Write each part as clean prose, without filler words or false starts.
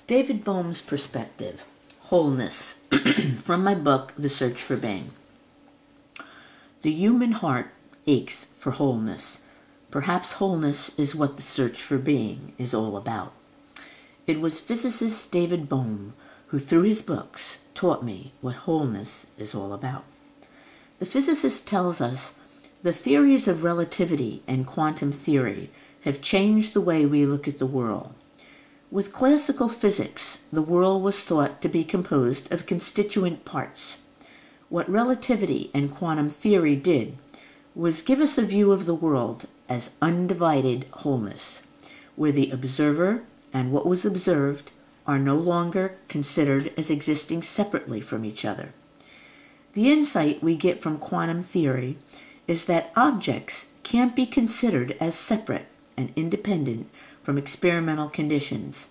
David Bohm's perspective, Wholeness, from my book, The Search for Being. The human heart aches for wholeness. Perhaps wholeness is what the search for being is all about. It was physicist David Bohm who, through his books, taught me what wholeness is all about. The physicist tells us the theories of relativity and quantum theory have changed the way we look at the world. With classical physics, the world was thought to be composed of constituent parts. What relativity and quantum theory did was give us a view of the world as undivided wholeness, where the observer and what was observed are no longer considered as existing separately from each other. The insight we get from quantum theory is that objects can't be considered as separate and independent from experimental conditions.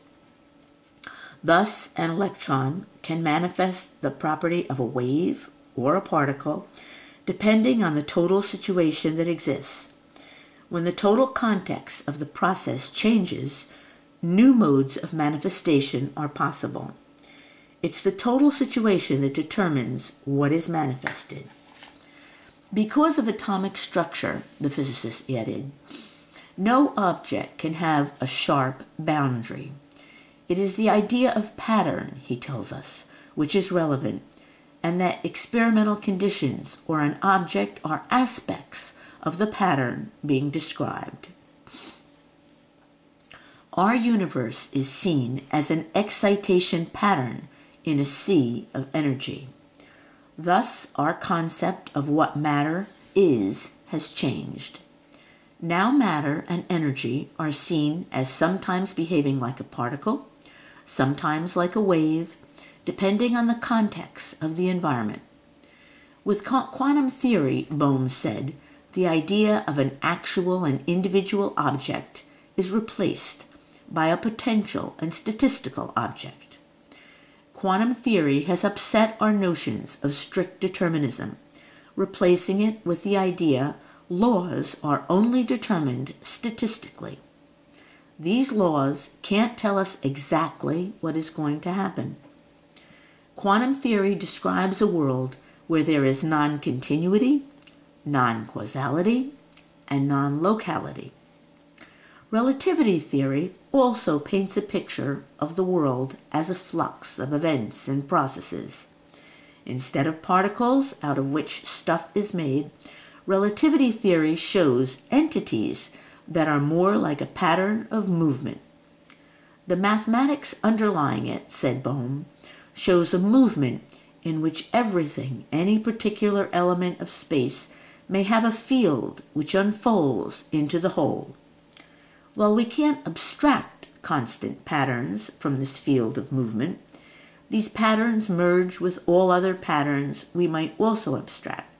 Thus, an electron can manifest the property of a wave or a particle depending on the total situation that exists. When the total context of the process changes, new modes of manifestation are possible. It's the total situation that determines what is manifested. Because of atomic structure, the physicist added, no object can have a sharp boundary. It is the idea of pattern, he tells us, which is relevant, and that experimental conditions or an object are aspects of the pattern being described. Our universe is seen as an excitation pattern in a sea of energy. Thus, our concept of what matter is has changed. Now matter and energy are seen as sometimes behaving like a particle, sometimes like a wave, depending on the context of the environment. With quantum theory, Bohm said, the idea of an actual and individual object is replaced by a potential and statistical object. Quantum theory has upset our notions of strict determinism, replacing it with the idea laws are only determined statistically. These laws can't tell us exactly what is going to happen. Quantum theory describes a world where there is non-continuity, non-causality, and non-locality. Relativity theory also paints a picture of the world as a flux of events and processes. Instead of particles out of which stuff is made, relativity theory shows entities that are more like a pattern of movement. The mathematics underlying it, said Bohm, shows a movement in which everything, any particular element of space, may have a field which unfolds into the whole. While we can't abstract constant patterns from this field of movement, these patterns merge with all other patterns we might also abstract.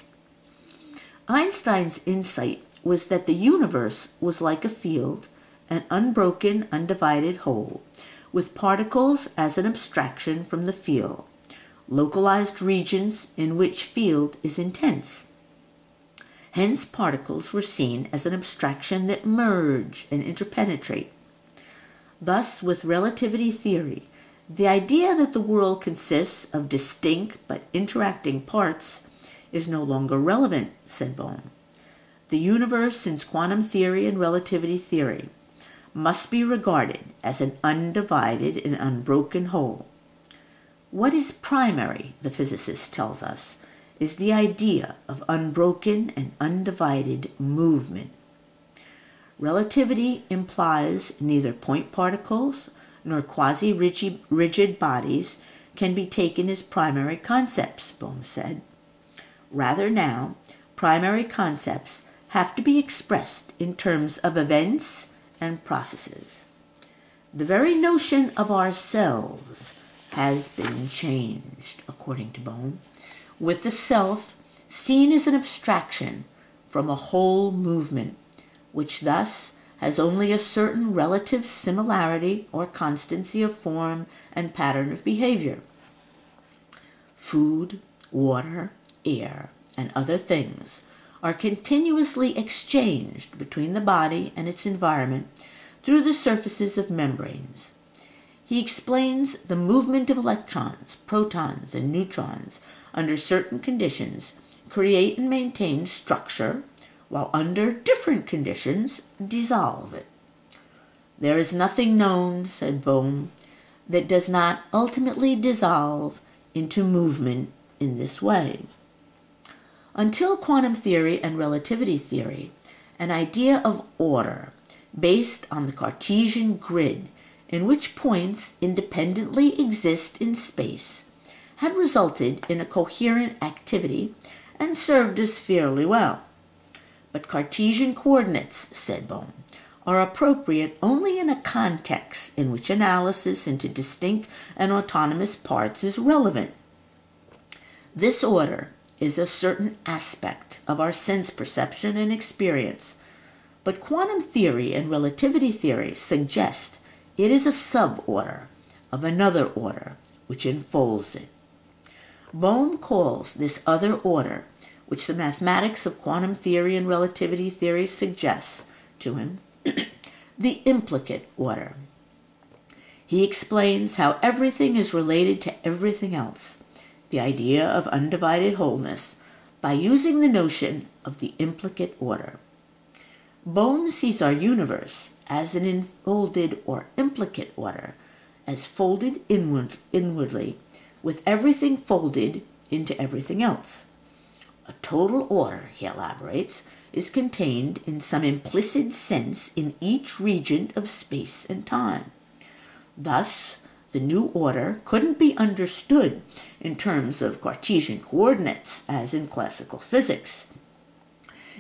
Einstein's insight was that the universe was like a field, an unbroken, undivided whole, with particles as an abstraction from the field, localized regions in which field is intense. Hence, particles were seen as an abstraction that merge and interpenetrate. Thus, with relativity theory, the idea that the world consists of distinct but interacting parts is no longer relevant, said Bohm. The universe, since quantum theory and relativity theory, must be regarded as an undivided and unbroken whole. What is primary, the physicist tells us, is the idea of unbroken and undivided movement. Relativity implies neither point particles nor quasi-rigid bodies can be taken as primary concepts, Bohm said. Rather now, primary concepts have to be expressed in terms of events and processes. The very notion of ourselves has been changed, according to Bohm, with the self seen as an abstraction from a whole movement, which thus has only a certain relative similarity or constancy of form and pattern of behavior. Food, water, air, and other things are continuously exchanged between the body and its environment through the surfaces of membranes. He explains the movement of electrons, protons, and neutrons under certain conditions create and maintain structure, while under different conditions dissolve it. There is nothing known, said Bohm, that does not ultimately dissolve into movement in this way. Until quantum theory and relativity theory, an idea of order based on the Cartesian grid in which points independently exist in space had resulted in a coherent activity and served us fairly well. But Cartesian coordinates, said Bohm, are appropriate only in a context in which analysis into distinct and autonomous parts is relevant. This order is a certain aspect of our sense perception and experience, but quantum theory and relativity theory suggest it is a suborder of another order which enfolds it. Bohm calls this other order, which the mathematics of quantum theory and relativity theory suggests to him, the implicate order. He explains how everything is related to everything else, the idea of undivided wholeness, by using the notion of the implicate order. Bohm sees our universe as an enfolded or implicate order, as folded inwardly, with everything folded into everything else. A total order, he elaborates, is contained in some implicit sense in each region of space and time. Thus, the new order couldn't be understood in terms of Cartesian coordinates, as in classical physics,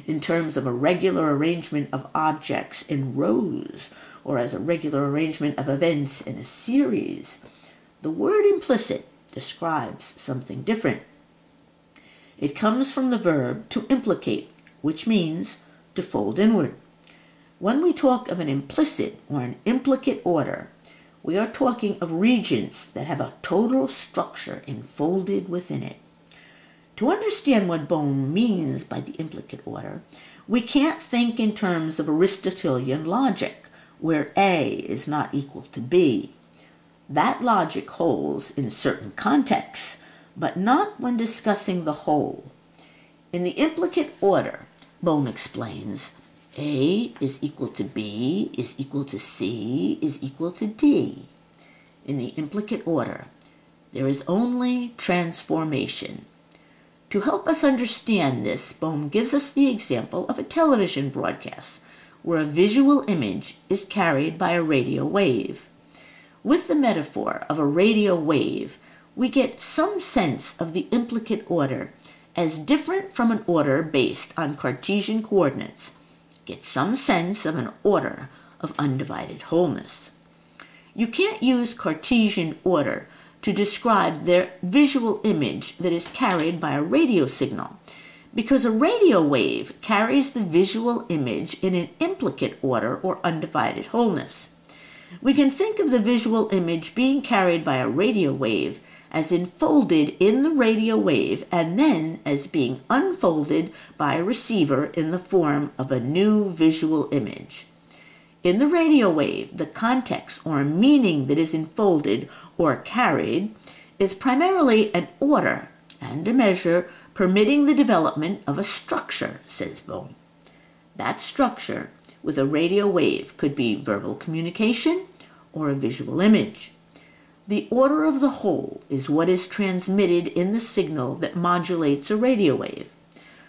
in terms of a regular arrangement of objects in rows, or as a regular arrangement of events in a series. The word implicit describes something different. It comes from the verb to implicate, which means to fold inward. When we talk of an implicit or an implicate order, we are talking of regions that have a total structure enfolded within it. To understand what Bohm means by the implicate order, we can't think in terms of Aristotelian logic, where A is not equal to B. That logic holds in certain contexts, but not when discussing the whole. In the implicate order, Bohm explains, A is equal to B is equal to C is equal to D. In the implicate order, there is only transformation. To help us understand this, Bohm gives us the example of a television broadcast, where a visual image is carried by a radio wave. With the metaphor of a radio wave, we get some sense of the implicate order as different from an order based on Cartesian coordinates, get some sense of an order of undivided wholeness. You can't use Cartesian order to describe their visual image that is carried by a radio signal, because a radio wave carries the visual image in an implicate order or undivided wholeness. We can think of the visual image being carried by a radio wave as enfolded in the radio wave and then as being unfolded by a receiver in the form of a new visual image. In the radio wave, the context or meaning that is enfolded or carried is primarily an order and a measure permitting the development of a structure, says Bohm. That structure with a radio wave could be verbal communication or a visual image. The order of the whole is what is transmitted in the signal that modulates a radio wave.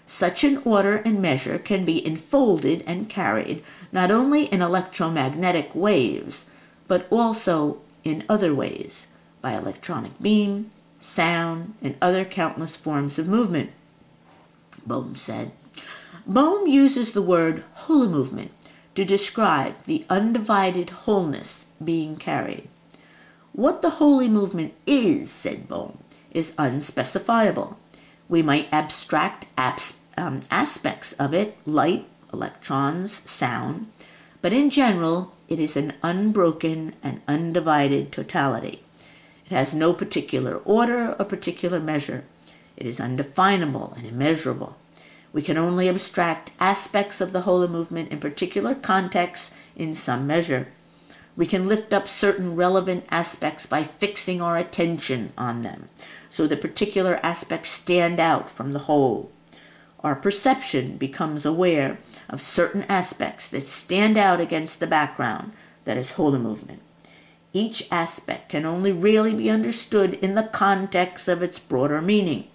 Such an order and measure can be enfolded and carried not only in electromagnetic waves, but also in other ways, by electronic beam, sound, and other countless forms of movement. Bohm said. Bohm uses the word holy movement to describe the undivided wholeness being carried. What the holy movement is, said Bohm, is unspecifiable. We might abstract aspects of it, light, electrons, sound, but in general, it is an unbroken and undivided totality. It has no particular order or particular measure. It is undefinable and immeasurable. We can only abstract aspects of the holy movement in particular contexts in some measure. We can lift up certain relevant aspects by fixing our attention on them, so the particular aspects stand out from the whole. Our perception becomes aware of certain aspects that stand out against the background that is whole movement. Each aspect can only really be understood in the context of its broader meaning.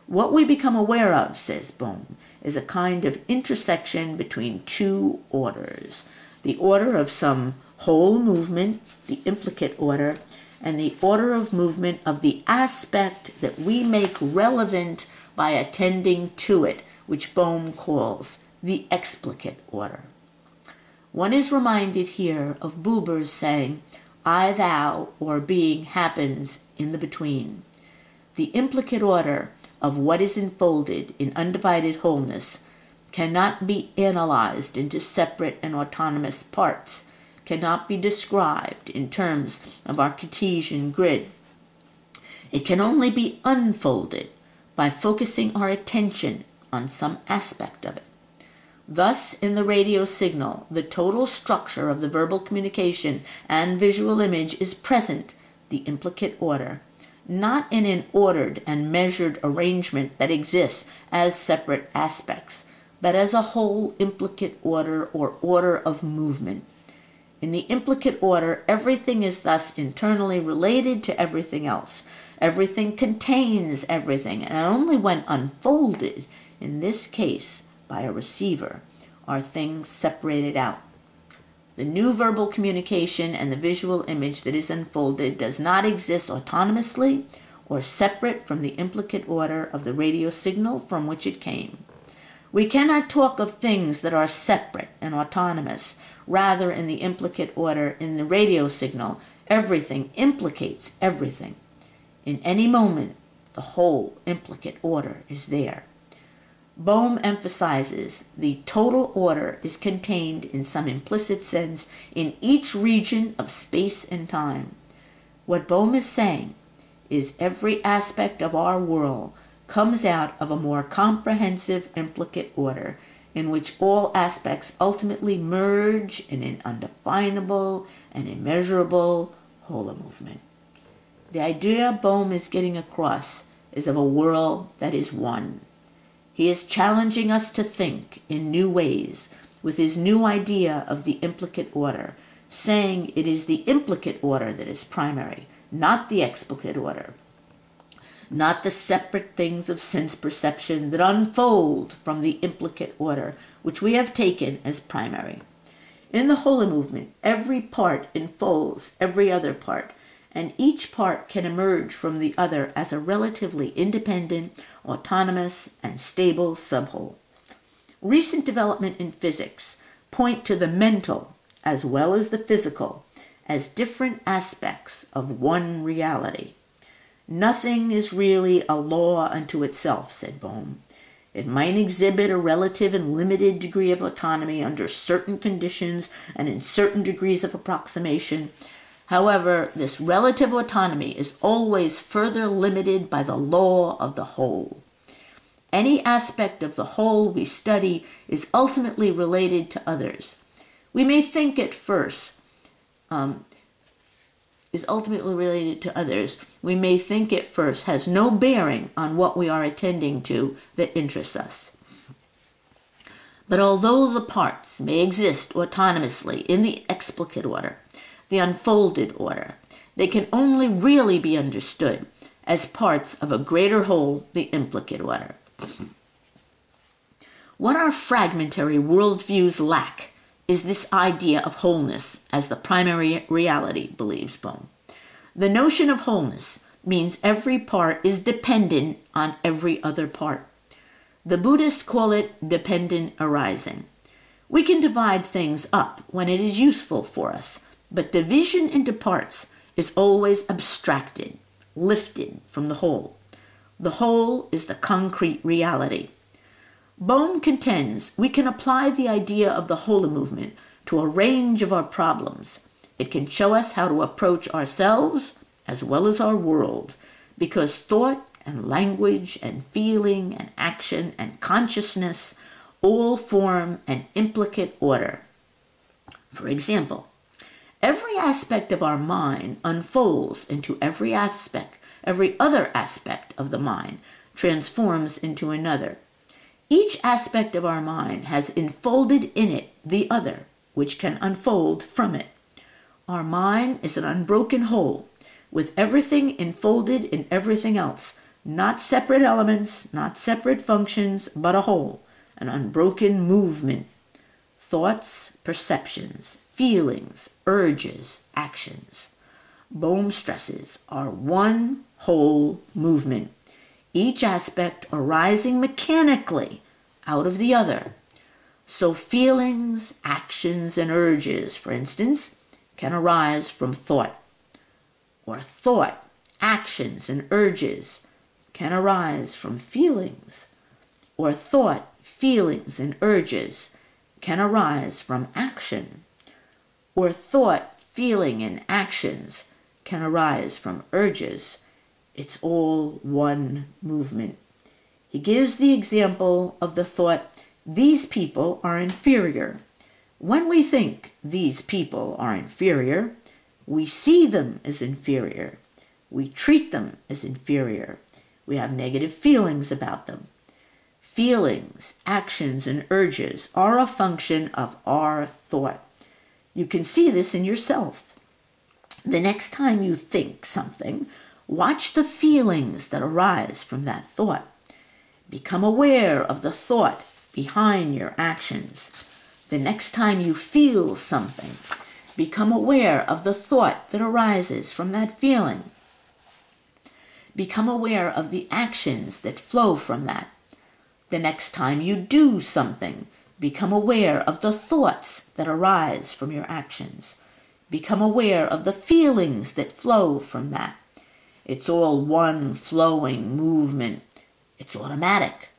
What we become aware of, says Bohm, is a kind of intersection between two orders, the order of some whole movement, the implicate order, and the order of movement of the aspect that we make relevant by attending to it, which Bohm calls the explicate order. One is reminded here of Buber's saying, I, thou, or being happens in the between. The implicate order of what is enfolded in undivided wholeness cannot be analyzed into separate and autonomous parts, cannot be described in terms of our Cartesian grid. It can only be unfolded by focusing our attention on some aspect of it. Thus, in the radio signal, the total structure of the verbal communication and visual image is present, the implicate order, not in an ordered and measured arrangement that exists as separate aspects, but as a whole implicate order or order of movement. In the implicate order, everything is thus internally related to everything else. Everything contains everything, and only when unfolded, in this case by a receiver, are things separated out. The new verbal communication and the visual image that is unfolded does not exist autonomously or separate from the implicate order of the radio signal from which it came. We cannot talk of things that are separate and autonomous. Rather, in the implicate order in the radio signal, everything implicates everything. In any moment, the whole implicate order is there. Bohm emphasizes the total order is contained in some implicit sense in each region of space and time. What Bohm is saying is every aspect of our world comes out of a more comprehensive implicate order in which all aspects ultimately merge in an undefinable and immeasurable whole movement. The idea Bohm is getting across is of a world that is one. He is challenging us to think in new ways with his new idea of the implicate order, saying it is the implicate order that is primary, not the explicate order, not the separate things of sense perception that unfold from the implicate order, which we have taken as primary. In the whole movement, every part enfolds every other part, and each part can emerge from the other as a relatively independent, autonomous, and stable subwhole. Recent development in physics point to the mental as well as the physical as different aspects of one reality. Nothing is really a law unto itself, said Bohm. It might exhibit a relative and limited degree of autonomy under certain conditions and in certain degrees of approximation. However, this relative autonomy is always further limited by the law of the whole. Any aspect of the whole we study is ultimately related to others. We may think at first has no bearing on what we are attending to that interests us. But although the parts may exist autonomously in the explicate order, the unfolded order, they can only really be understood as parts of a greater whole, the implicate order. What our fragmentary worldviews lack is this idea of wholeness as the primary reality, believes Bohm. The notion of wholeness means every part is dependent on every other part. The Buddhists call it dependent arising. We can divide things up when it is useful for us, but division into parts is always abstracted, lifted from the whole. The whole is the concrete reality. Bohm contends we can apply the idea of the whole movement to a range of our problems. It can show us how to approach ourselves as well as our world, because thought and language and feeling and action and consciousness all form an implicate order. For example, Every aspect of our mind unfolds into every other aspect of the mind transforms into another. Each aspect of our mind has enfolded in it the other, which can unfold from it. Our mind is an unbroken whole, with everything enfolded in everything else, not separate elements, not separate functions, but a whole, an unbroken movement. Thoughts, perceptions, feelings, urges, actions. Bohm stresses are one whole movement, each aspect arising mechanically out of the other. So feelings, actions, and urges, for instance, can arise from thought, or thought, actions, and urges can arise from feelings, or thought, feelings, and urges can arise from action, or thought, feeling, and actions can arise from urges. It's all one movement. He gives the example of the thought, these people are inferior. When we think these people are inferior, we see them as inferior. We treat them as inferior. We have negative feelings about them. Feelings, actions, and urges are a function of our thought. You can see this in yourself. The next time you think something, watch the feelings that arise from that thought. Become aware of the thought behind your actions. The next time you feel something, become aware of the thought that arises from that feeling. Become aware of the actions that flow from that. The next time you do something, become aware of the thoughts that arise from your actions. Become aware of the feelings that flow from that. It's all one flowing movement. It's automatic.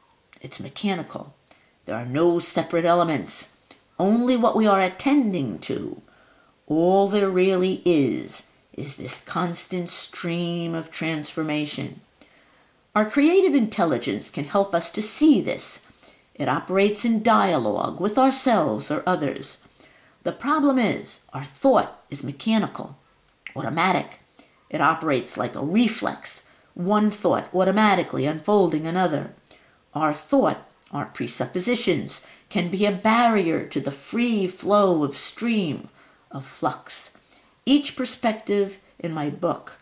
It's mechanical. There are no separate elements. Only what we are attending to. All there really is this constant stream of transformation. Our creative intelligence can help us to see this. It operates in dialogue with ourselves or others. The problem is, our thought is mechanical, automatic. It operates like a reflex, one thought automatically unfolding another. Our thought, our presuppositions, can be a barrier to the free flow of stream, of flux. Each perspective in my book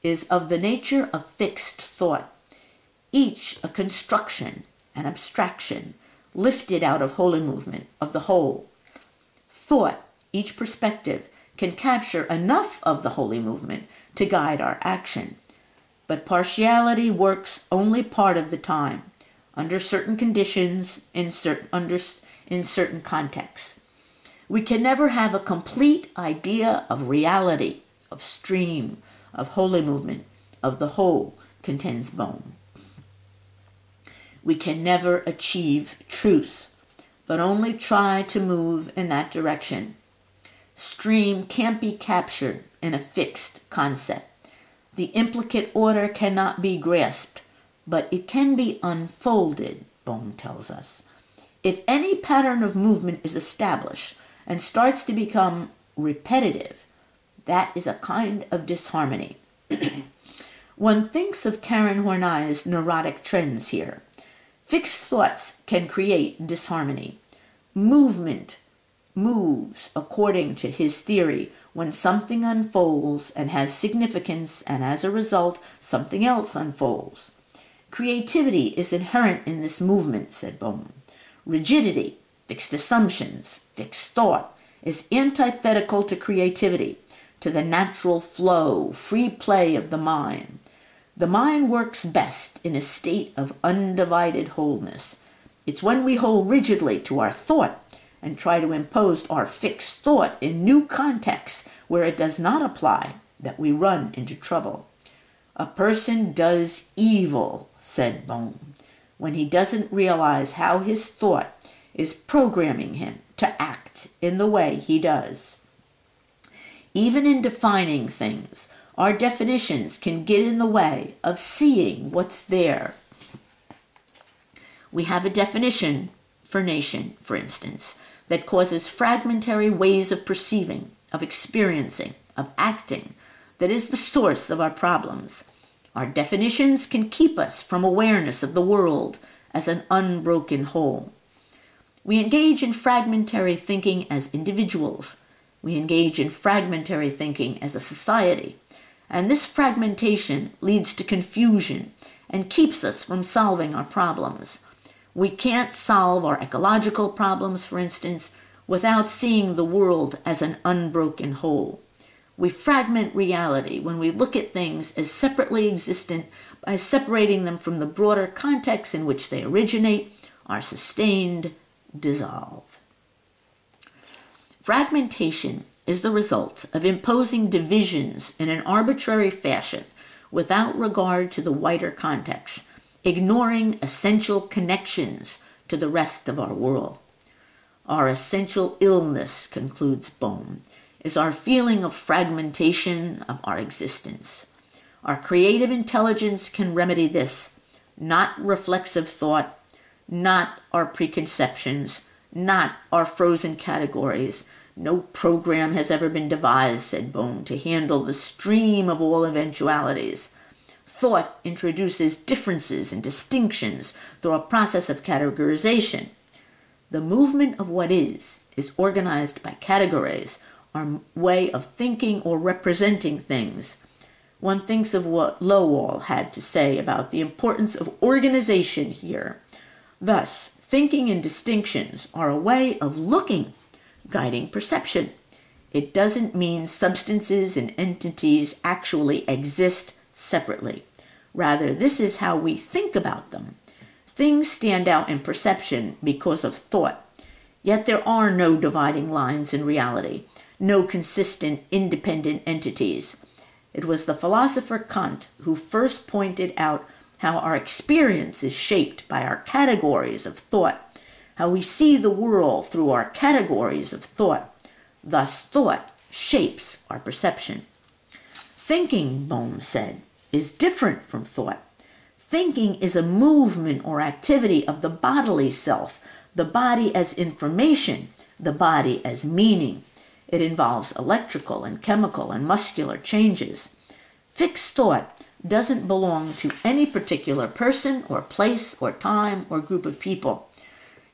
is of the nature of fixed thought, each a construction, an abstraction, lifted out of holy movement, of the whole. Thought, each perspective, can capture enough of the holy movement to guide our action. But partiality works only part of the time, under certain conditions, in certain contexts. We can never have a complete idea of reality, of stream, of holy movement, of the whole, contends Bohm. We can never achieve truth, but only try to move in that direction. Stream can't be captured in a fixed concept. The implicate order cannot be grasped, but it can be unfolded, Bohm tells us. If any pattern of movement is established and starts to become repetitive, that is a kind of disharmony. One thinks of Karen Horney's neurotic trends here. Fixed thoughts can create disharmony. Movement moves according to his theory when something unfolds and has significance, and as a result, something else unfolds. Creativity is inherent in this movement, said Bohm. Rigidity, fixed assumptions, fixed thought, is antithetical to creativity, to the natural flow, free play of the mind. The mind works best in a state of undivided wholeness. It's when we hold rigidly to our thought and try to impose our fixed thought in new contexts where it does not apply that we run into trouble. A person does evil, said Bohm, when he doesn't realize how his thought is programming him to act in the way he does. Even in defining things, our definitions can get in the way of seeing what's there. We have a definition for nation, for instance, that causes fragmentary ways of perceiving. of experiencing, of acting, that is the source of our problems. Our definitions can keep us from awareness of the world as an unbroken whole. We engage in fragmentary thinking as individuals. We engage in fragmentary thinking as a society. And this fragmentation leads to confusion and keeps us from solving our problems. We can't solve our ecological problems, for instance, without seeing the world as an unbroken whole. We fragment reality when we look at things as separately existent by separating them from the broader context in which they originate, are sustained, dissolve. Fragmentation is the result of imposing divisions in an arbitrary fashion without regard to the wider context, ignoring essential connections to the rest of our world. Our essential illness, concludes Bohm, is our feeling of fragmentation of our existence. Our creative intelligence can remedy this, not reflexive thought, not our preconceptions, not our frozen categories. No program has ever been devised, said Bohm, to handle the stream of all eventualities. Thought introduces differences and distinctions through a process of categorization. The movement of what is organized by categories, our way of thinking or representing things. One thinks of what Lowell had to say about the importance of organization here. Thus, thinking in distinctions are a way of looking, guiding perception. It doesn't mean substances and entities actually exist separately. Rather, this is how we think about them. Things stand out in perception because of thought. Yet there are no dividing lines in reality, no consistent, independent entities. It was the philosopher Kant who first pointed out how our experience is shaped by our categories of thought, how we see the world through our categories of thought. Thus, thought shapes our perception. Thinking, Bohm said, is different from thought. Thinking is a movement or activity of the bodily self, the body as information, the body as meaning. It involves electrical and chemical and muscular changes. Fixed thought doesn't belong to any particular person or place or time or group of people.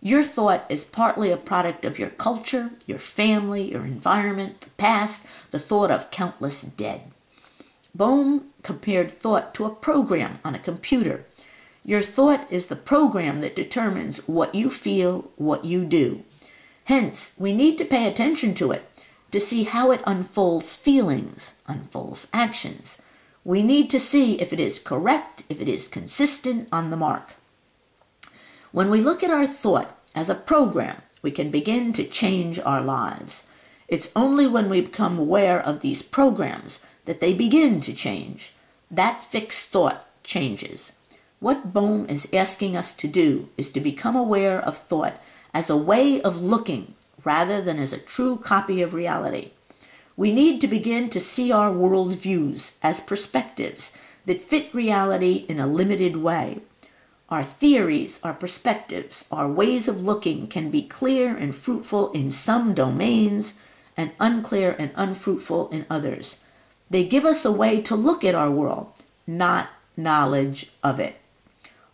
Your thought is partly a product of your culture, your family, your environment, the past, the thought of countless dead. Bohm compared thought to a program on a computer. Your thought is the program that determines what you feel, what you do. Hence, we need to pay attention to it to see how it unfolds feelings, unfolds actions. We need to see if it is correct, if it is consistent on the mark. When we look at our thought as a program, we can begin to change our lives. It's only when we become aware of these programs that they begin to change. That fixed thought changes. What Bohm is asking us to do is to become aware of thought as a way of looking rather than as a true copy of reality. We need to begin to see our worldviews as perspectives that fit reality in a limited way. Our theories, our perspectives, our ways of looking can be clear and fruitful in some domains and unclear and unfruitful in others. They give us a way to look at our world, not knowledge of it.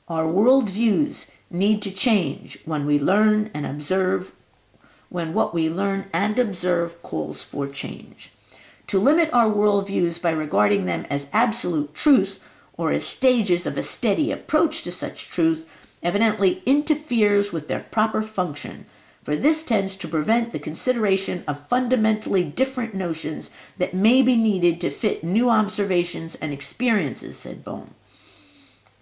Our worldviews need to change when we learn and observe, when what we learn and observe calls for change. To limit our worldviews by regarding them as absolute truth or as stages of a steady approach to such truth evidently interferes with their proper function, for this tends to prevent the consideration of fundamentally different notions that may be needed to fit new observations and experiences, said Bohm.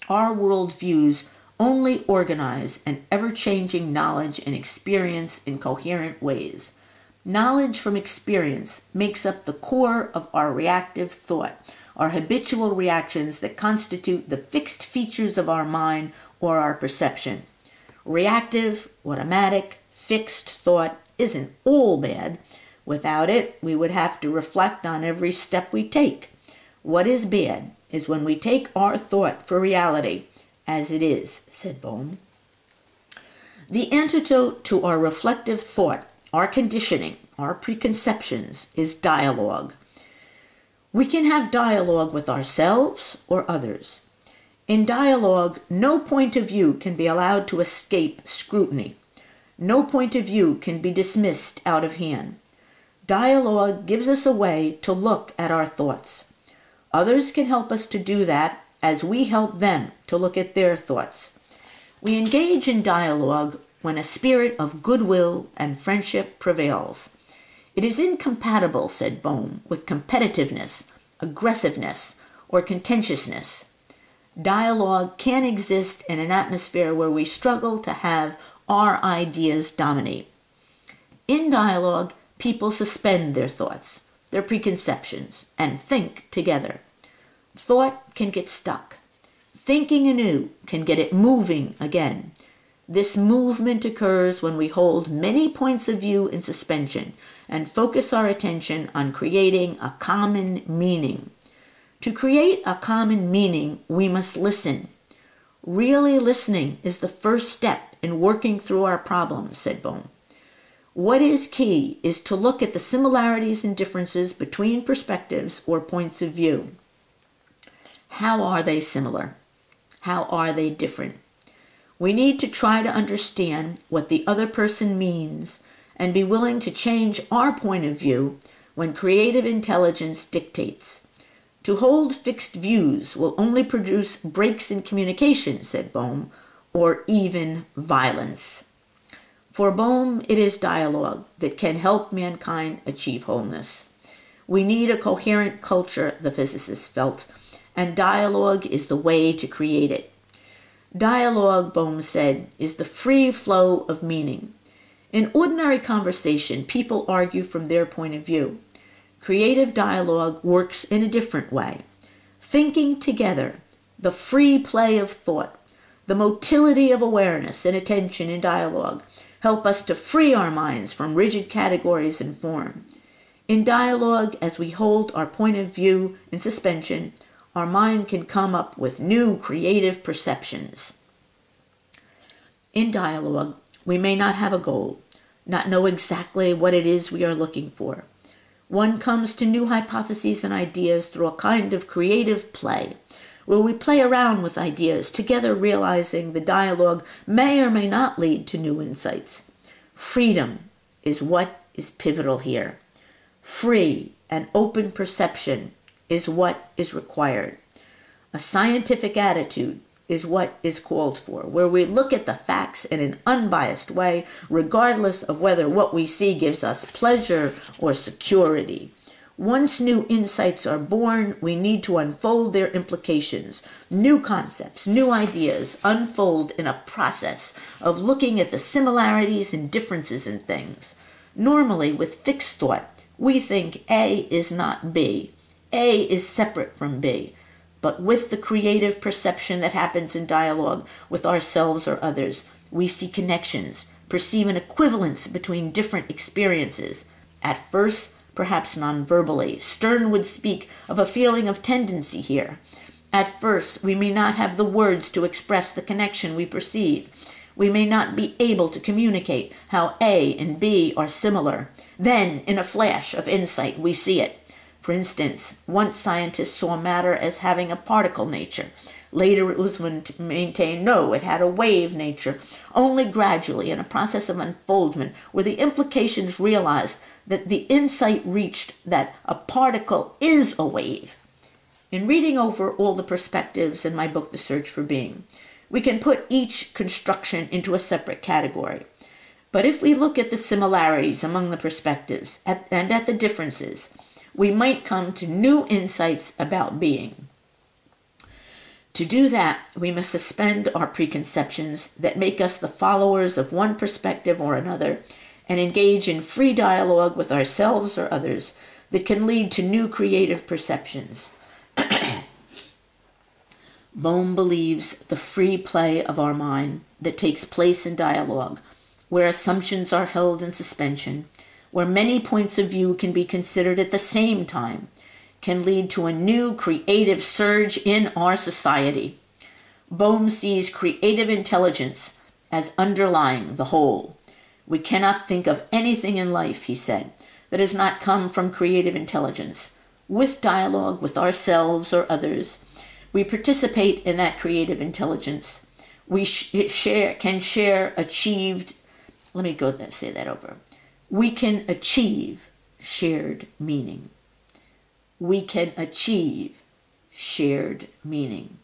Our worldviews only organize an ever-changing knowledge and experience in coherent ways. Knowledge from experience makes up the core of our reactive thought, our habitual reactions that constitute the fixed features of our mind or our perception. Reactive, automatic, fixed thought isn't all bad. Without it, we would have to reflect on every step we take. What is bad is when we take our thought for reality as it is, said Bohm. The antidote to our reflective thought, our conditioning, our preconceptions, is dialogue. We can have dialogue with ourselves or others. In dialogue, no point of view can be allowed to escape scrutiny. No point of view can be dismissed out of hand. Dialogue gives us a way to look at our thoughts. Others can help us to do that as we help them to look at their thoughts. We engage in dialogue when a spirit of goodwill and friendship prevails. It is incompatible, said Bohm, with competitiveness, aggressiveness, or contentiousness. Dialogue can exist in an atmosphere where we struggle to have our ideas dominate. In dialogue, people suspend their thoughts, their preconceptions, and think together. Thought can get stuck. Thinking anew can get it moving again. This movement occurs when we hold many points of view in suspension and focus our attention on creating a common meaning. To create a common meaning, we must listen. Really listening is the first step in working through our problems, said Bohm. What is key is to look at the similarities and differences between perspectives or points of view. How are they similar? How are they different? We need to try to understand what the other person means and be willing to change our point of view when creative intelligence dictates. To hold fixed views will only produce breaks in communication, said Bohm, or even violence. For Bohm, it is dialogue that can help mankind achieve wholeness. We need a coherent culture, the physicist felt, and dialogue is the way to create it. Dialogue, Bohm said, is the free flow of meaning. In ordinary conversation, people argue from their point of view. Creative dialogue works in a different way. Thinking together, the free play of thought, the motility of awareness and attention in dialogue help us to free our minds from rigid categories and form. In dialogue, as we hold our point of view in suspension, our mind can come up with new creative perceptions. In dialogue, we may not have a goal, not know exactly what it is we are looking for. One comes to new hypotheses and ideas through a kind of creative play, where we play around with ideas, together realizing the dialogue may or may not lead to new insights. Freedom is what is pivotal here. Free and open perception is what is required. A scientific attitude is what is called for, where we look at the facts in an unbiased way, regardless of whether what we see gives us pleasure or security. Once new insights are born, we need to unfold their implications. New concepts, new ideas unfold in a process of looking at the similarities and differences in things. Normally, with fixed thought, we think A is not B. A is separate from B. But with the creative perception that happens in dialogue with ourselves or others, we see connections, perceive an equivalence between different experiences. At first, perhaps non-verbally, Stern would speak of a feeling of tendency here. At first, we may not have the words to express the connection we perceive. We may not be able to communicate how A and B are similar. Then, in a flash of insight, we see it. For instance, once scientists saw matter as having a particle nature. Later it was maintained, no, it had a wave nature. Only gradually, in a process of unfoldment, were the implications realized that the insight reached that a particle is a wave. In reading over all the perspectives in my book, The Search for Being, we can put each construction into a separate category. But if we look at the similarities among the perspectives and at the differences, we might come to new insights about being. To do that, we must suspend our preconceptions that make us the followers of one perspective or another and engage in free dialogue with ourselves or others that can lead to new creative perceptions. Bohm believes the free play of our mind that takes place in dialogue, where assumptions are held in suspension, where many points of view can be considered at the same time, can lead to a new creative surge in our society. Bohm sees creative intelligence as underlying the whole. We cannot think of anything in life, he said, that has not come from creative intelligence. With dialogue with ourselves or others, we participate in that creative intelligence. We can share achieved, let me say that over. We can achieve shared meaning. We can achieve shared meaning.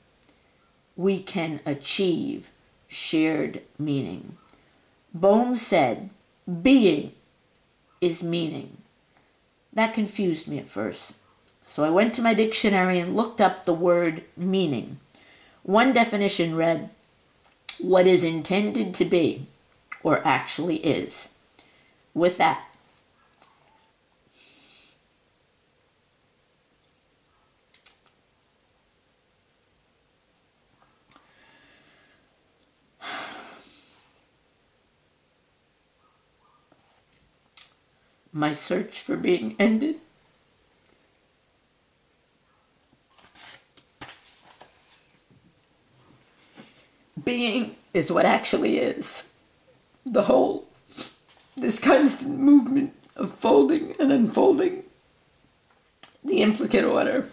We can achieve shared meaning. Bohm said, being is meaning. That confused me at first. So I went to my dictionary and looked up the word meaning. One definition read, what is intended to be, or actually is. With that, my search for being ended. Being is what actually is. The whole. This constant movement of folding and unfolding. The implicate order.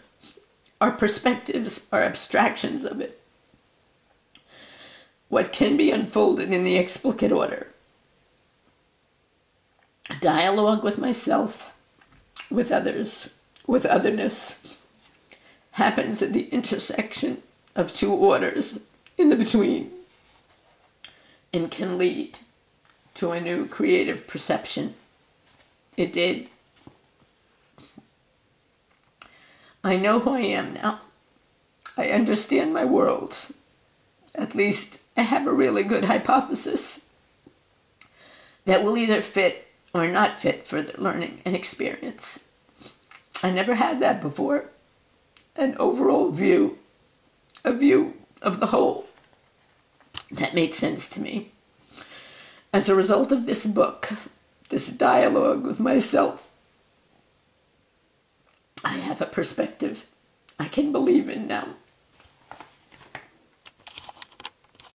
Our perspectives are abstractions of it. What can be unfolded in the explicate order. Dialogue with myself, with others, with otherness, happens at the intersection of two orders in the between, and can lead to a new creative perception. It did. I know who I am now. I understand my world. At least I have a really good hypothesis that will either fit or not fit further learning and experience. I never had that before. An overall view, a view of the whole that made sense to me. As a result of this book, this dialogue with myself, I have a perspective I can believe in now.